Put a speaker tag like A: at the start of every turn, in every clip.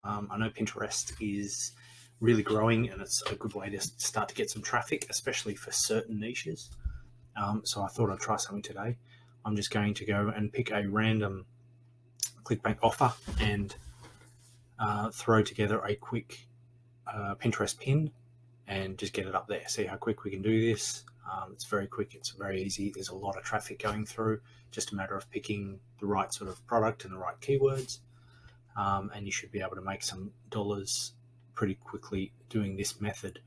A: I know Pinterest is really growing and it's a good way to start to get some traffic, especially for certain niches. So I thought I'd try something today. I'm just going to go and pick a random Clickbank offer and throw together a quick Pinterest pin and just get it up there. See how quick we can do this. It's very quick, it's very easy. There's a lot of traffic going through, just a matter of picking the right sort of product and the right keywords. And you should be able to make some dollars pretty quickly doing this method.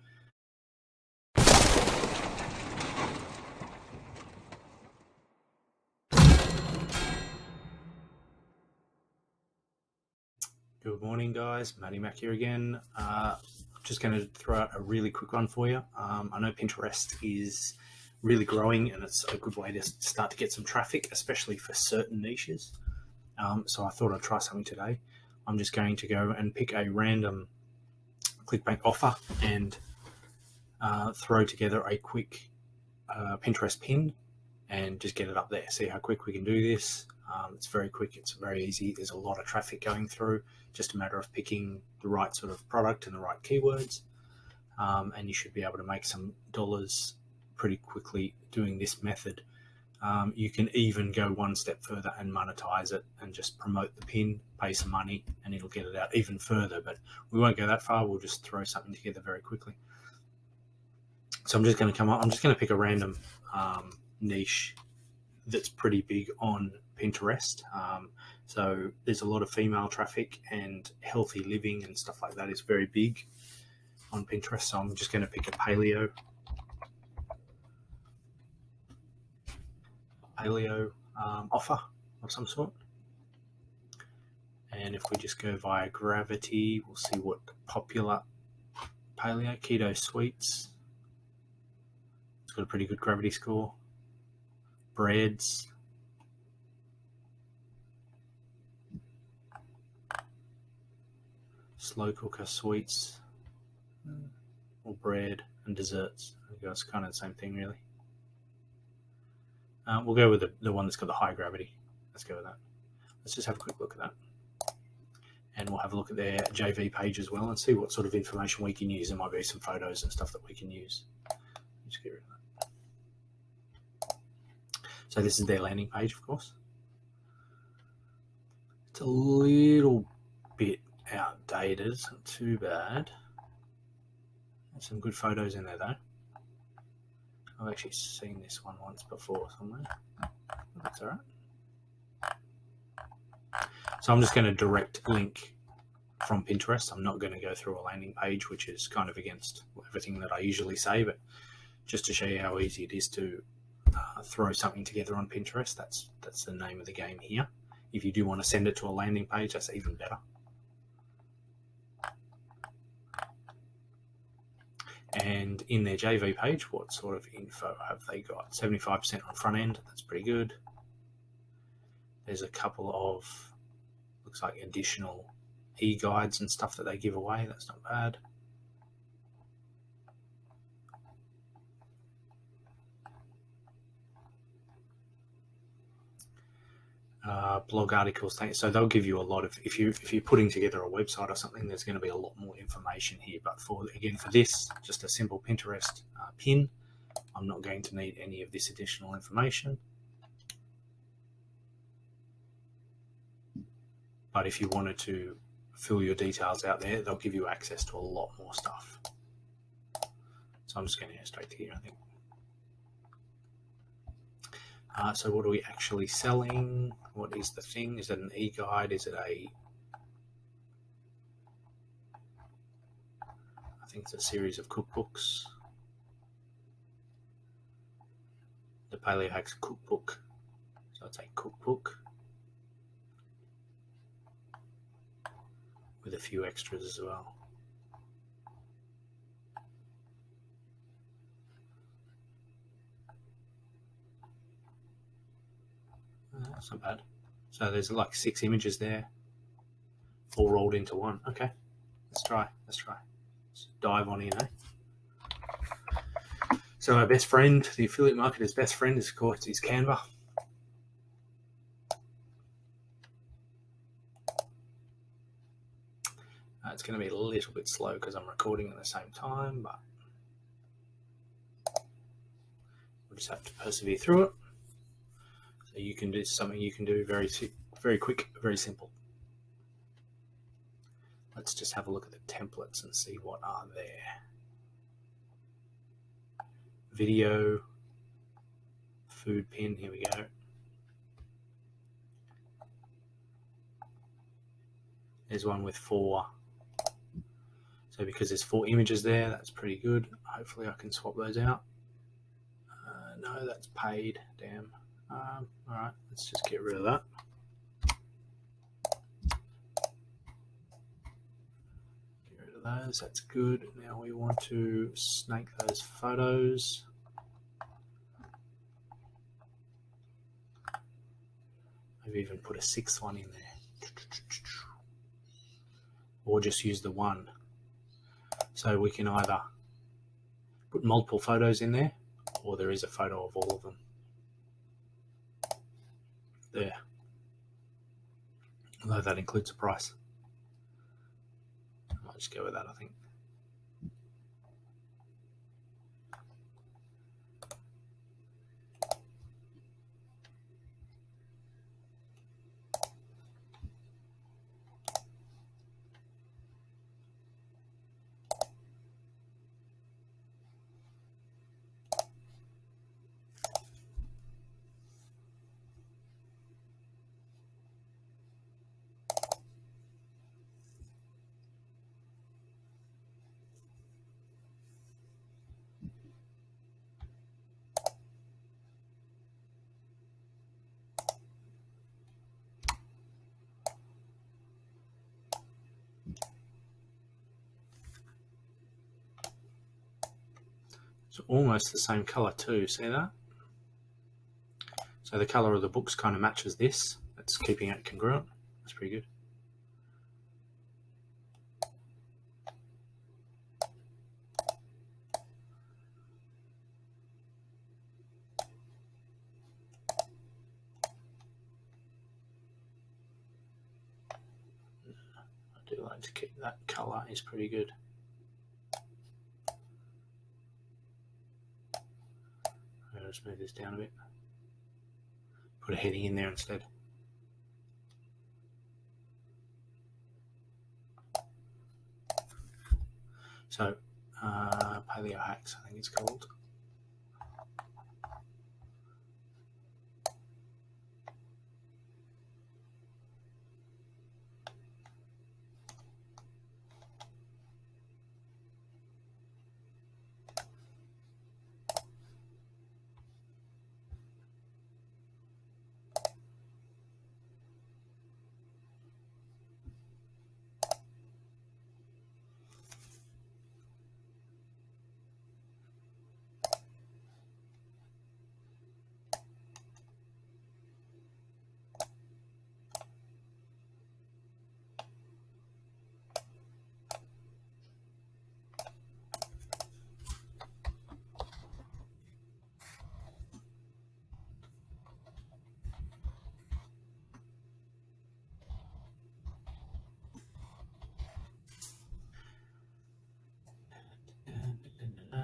A: Good morning, guys. Matty Mac here again. Just going to throw out a really quick one for you. I know Pinterest is really growing and it's a good way to start to get some traffic, especially for certain niches. So I thought I'd try something today. I'm just going to go and pick a random Clickbank offer and throw together a quick Pinterest pin and just get it up there. See how quick we can do this. It's very quick, it's very easy. There's a lot of traffic going through, just a matter of picking the right sort of product and the right keywords. And you should be able to make some dollars pretty quickly doing this method. You can even go one step further and monetize it and just promote the pin, pay some money, and it'll get it out even further. But we won't go that far. We'll just throw something together very quickly. So I'm just going to pick a random niche that's pretty big on Pinterest. So there's a lot of female traffic, and healthy living and stuff like that is very big on Pinterest. So I'm just going to pick a paleo offer of some sort. And if we just go via gravity, we'll see what popular paleo keto sweets. It's got a pretty good gravity score. Breads. Slow cooker sweets, or bread and desserts. It's kind of the same thing, really. We'll go with the one that's got the high gravity. Let's go with that. Let's just have a quick look at that. And we'll have a look at their JV page as well and see what sort of information we can use. There might be some photos and stuff that we can use. Just get rid of that. So this is their landing page, of course. It's a little bit outdated, it's not too bad. There's some good photos in there though. I've actually seen this one once before somewhere. That's alright. So I'm just going to direct link from Pinterest. I'm not going to go through a landing page, which is kind of against everything that I usually say, but just to show you how easy it is to throw something together on Pinterest. That's the name of the game here. If you do want to send it to a landing page, that's even better. And in their JV page, what sort of info have they got? 75% on front end, that's pretty good. There's a couple of, looks like additional e-guides and stuff that they give away, that's not bad. Blog articles, so they'll give you a lot of, if you're putting together a website or something, there's going to be a lot more information here. But for this, just a simple Pinterest pin, I'm not going to need any of this additional information. But if you wanted to fill your details out there, they'll give you access to a lot more stuff. So I'm just going to go straight to here, I think. So what are we actually selling? What is the thing? Is it an e-guide? Is it I think it's a series of cookbooks. The Paleo Hacks cookbook. So it's a cookbook with a few extras as well. That's not bad. So there's like 6 images there, all rolled into one. Okay, let's try. Let's dive on in, So our best friend, the affiliate marketer's best friend, is of course is Canva. It's going to be a little bit slow because I'm recording at the same time, but we'll just have to persevere through it. So you can do something you can do very quick, very simple. Let's just have a look at the templates and see what are there. Video, food pin, here we go. There's one with 4. So because there's 4 images there, that's pretty good. Hopefully I can swap those out. No, that's paid, damn. All right, let's just get rid of that. Get rid of those, that's good. Now we want to snake those photos. Maybe even put a 6th one in there. Or just use the 1. So we can either put multiple photos in there, or there is a photo of all of them. There. Although that includes a price. I might just go with that, I think. It's almost the same color too, see that? So the color of the books kind of matches this. It's keeping it congruent. That's pretty good. I do like to keep that color, is pretty good. I'll just move this down a bit. Put a heading in there instead. So, Paleo Hacks, I think it's called.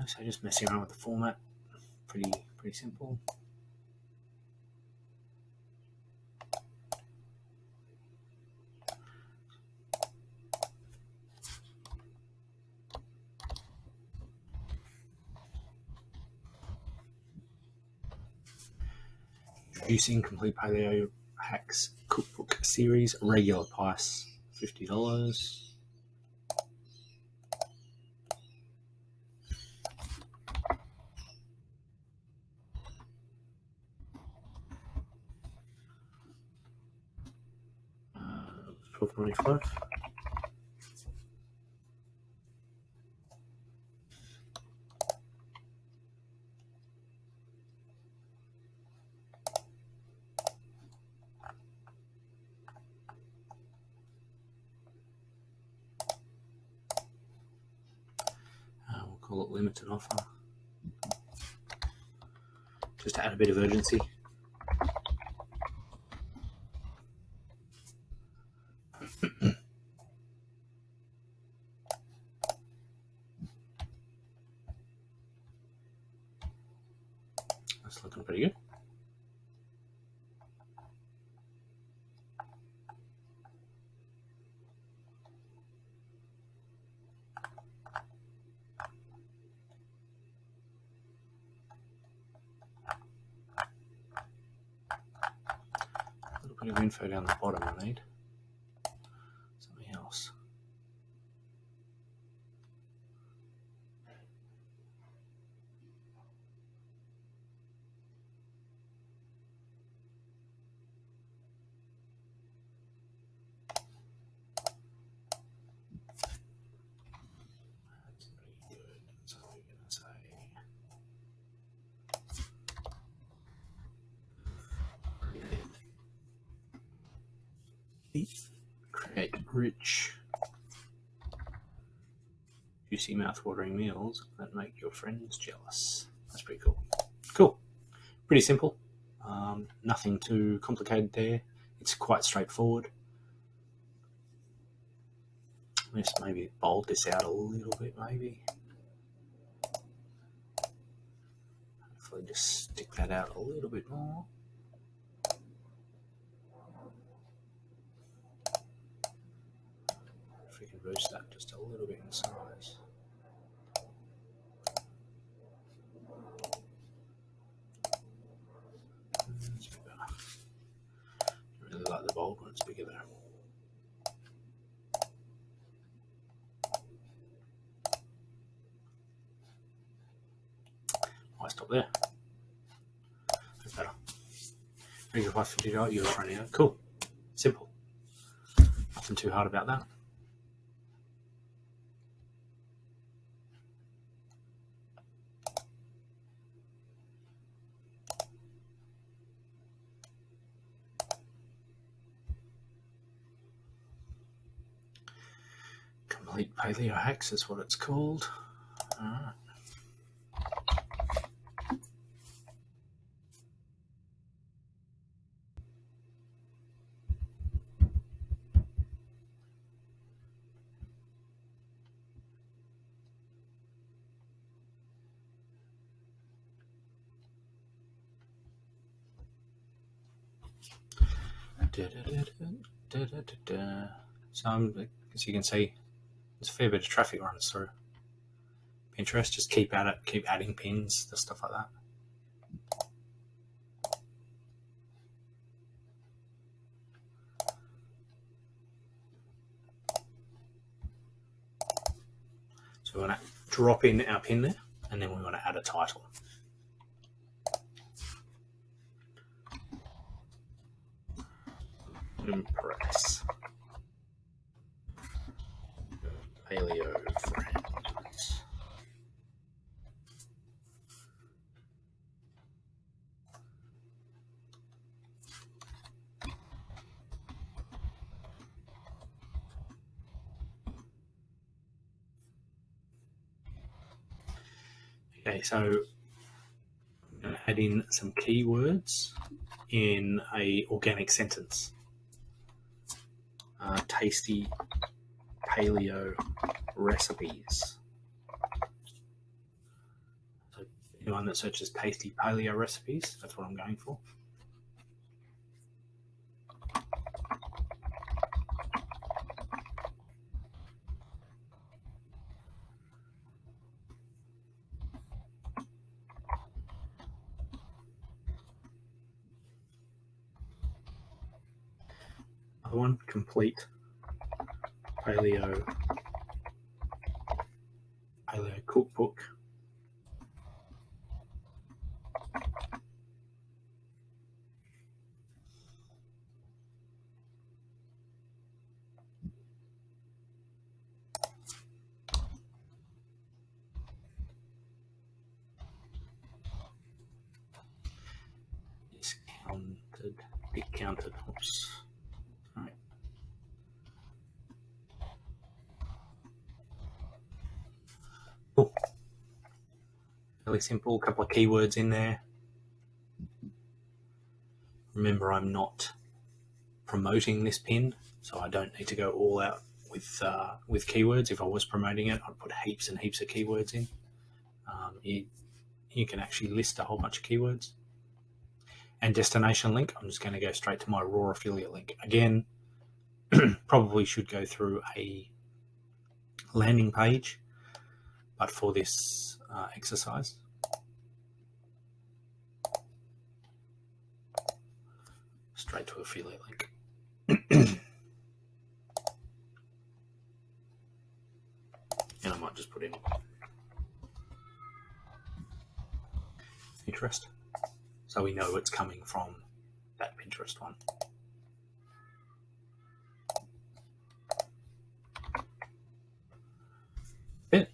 A: So just messing around with the format, pretty simple. Introducing Complete Paleo Hacks Cookbook Series, regular price $50. $12.95. We'll call it limited offer, just to add a bit of urgency. It's looking pretty good. A little bit of info down the bottom I need. Something else. Create rich, juicy, mouth-watering meals that make your friends jealous. That's pretty cool. Cool. Pretty simple. Nothing too complicated there. It's quite straightforward. Let's maybe bold this out a little bit, maybe. Hopefully just stick that out a little bit more. If we can boost that just a little bit in size. It's bigger. I really like the bold one, it's bigger though. I'll stop there. That's better. Thank you for $50. You're running out. Cool. Simple. Nothing too hard about that. Complete Paleo Hacks is what it's called. Alright. So as you can see, there's a fair bit of traffic runs through Pinterest. Just keep at it, keep adding pins, the stuff like that. So we want to drop in our pin there, and then we want to add a title. Impress Paleo friends. Okay, so I'm going to add in some keywords in a organic sentence. Tasty paleo recipes. So anyone that searches tasty paleo recipes, that's what I'm going for. Other one, complete paleo cookbook. Discounted. Oops. Right. Cool. Really simple. A couple of keywords in there. Remember, I'm not promoting this pin, so I don't need to go all out with keywords. If I was promoting it, I'd put heaps and heaps of keywords in. You can actually list a whole bunch of keywords. and destination link, I'm just going to go straight to my raw affiliate link. Again, probably should go through a landing page, but for this exercise, straight to affiliate link. And I might just put in Pinterest, so we know it's coming from that Pinterest one. Bit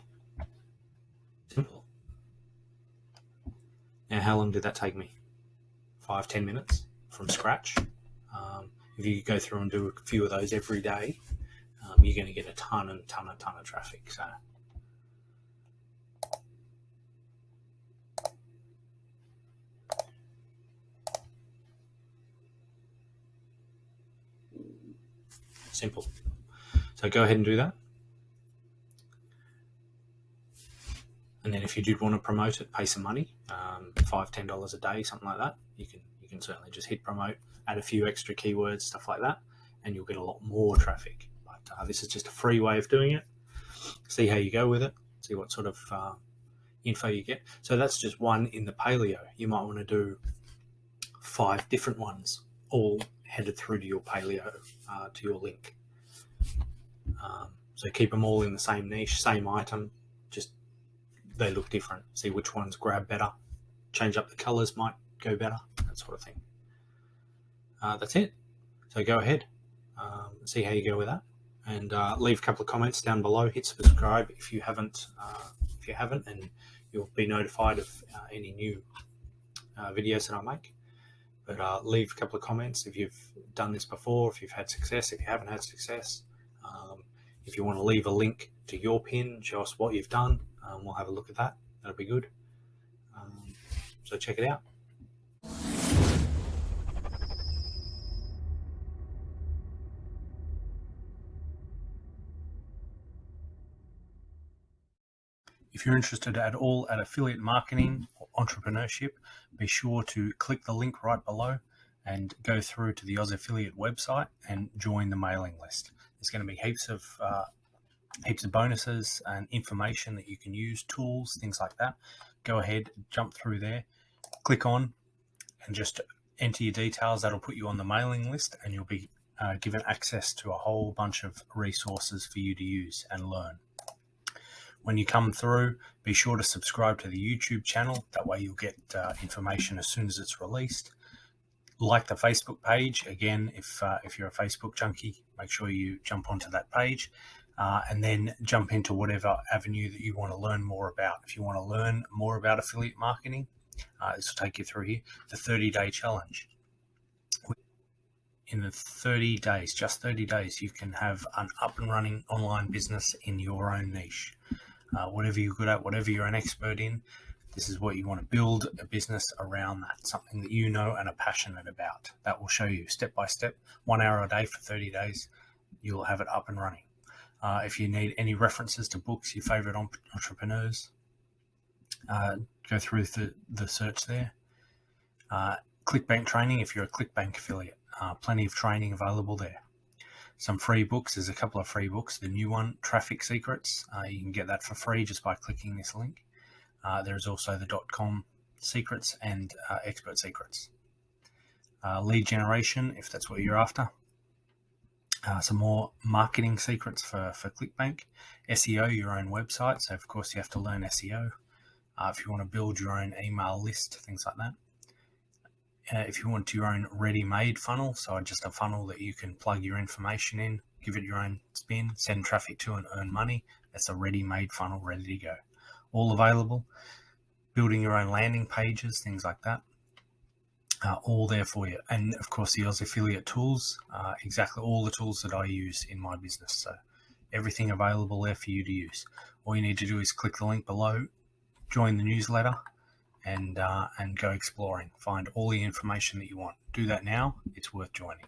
A: simple. Now, how long did that take me? 5-10 minutes from scratch. If you go through and do a few of those every day, you're going to get a ton of traffic. So simple. So go ahead and do that. And then if you did want to promote it, pay some money, $5-10 a day, something like that. You can certainly just hit promote, add a few extra keywords, stuff like that, and you'll get a lot more traffic. But this is just a free way of doing it. See how you go with it. See what sort of info you get. So that's just one in the paleo. You might want to do 5 different ones, all headed through to your paleo, to your link. So keep them all in the same niche, same item, just they look different. See which ones grab better. Change up the colors, might go better, that sort of thing. That's it. So go ahead, see how you go with that, and leave a couple of comments down below. Hit subscribe if you haven't, and you'll be notified of any new videos that I make. But leave a couple of comments if you've done this before, if you've had success, if you haven't had success. If you want to leave a link to your pin, show us what you've done. We'll have a look at that. That'll be good. So check it out. If you're interested at all at affiliate marketing or entrepreneurship, be sure to click the link right below and go through to the Oz Affiliate website and join the mailing list. There's going to be heaps of bonuses and information that you can use, tools, things like that. Go ahead, jump through there, click on, and just enter your details. That'll put you on the mailing list, and you'll be given access to a whole bunch of resources for you to use and learn. When you come through, be sure to subscribe to the YouTube channel. That way you'll get information as soon as it's released. Like the Facebook page. Again, if you're a Facebook junkie, make sure you jump onto that page, and then jump into whatever avenue that you want to learn more about. If you want to learn more about affiliate marketing, this will take you through here, the 30-day challenge. In the 30 days, just 30 days, you can have an up and running online business in your own niche. Whatever you're good at, whatever you're an expert in, this is what you want to build a business around that, something that you know and are passionate about. That will show you step by step, 1 hour a day for 30 days, you'll have it up and running. If you need any references to books, your favorite entrepreneurs, go through the search there. Clickbank training, if you're a Clickbank affiliate, plenty of training available there. Some free books, there's a couple of free books. The new one, Traffic Secrets, you can get that for free just by clicking this link. There's also the .com secrets and expert secrets. Lead generation, if that's what you're after. Some more marketing secrets for Clickbank. SEO, your own website. So of course you have to learn SEO. If you want to build your own email list, things like that. If you want your own ready-made funnel, so just a funnel that you can plug your information in, give it your own spin, send traffic to and earn money, that's a ready-made funnel ready to go. All available. Building your own landing pages, things like that. All there for you. And of course the Oz Affiliate tools, exactly all the tools that I use in my business. So everything available there for you to use. All you need to do is click the link below, join the newsletter, and go exploring. Find all the information that you want. Do that now. It's worth joining.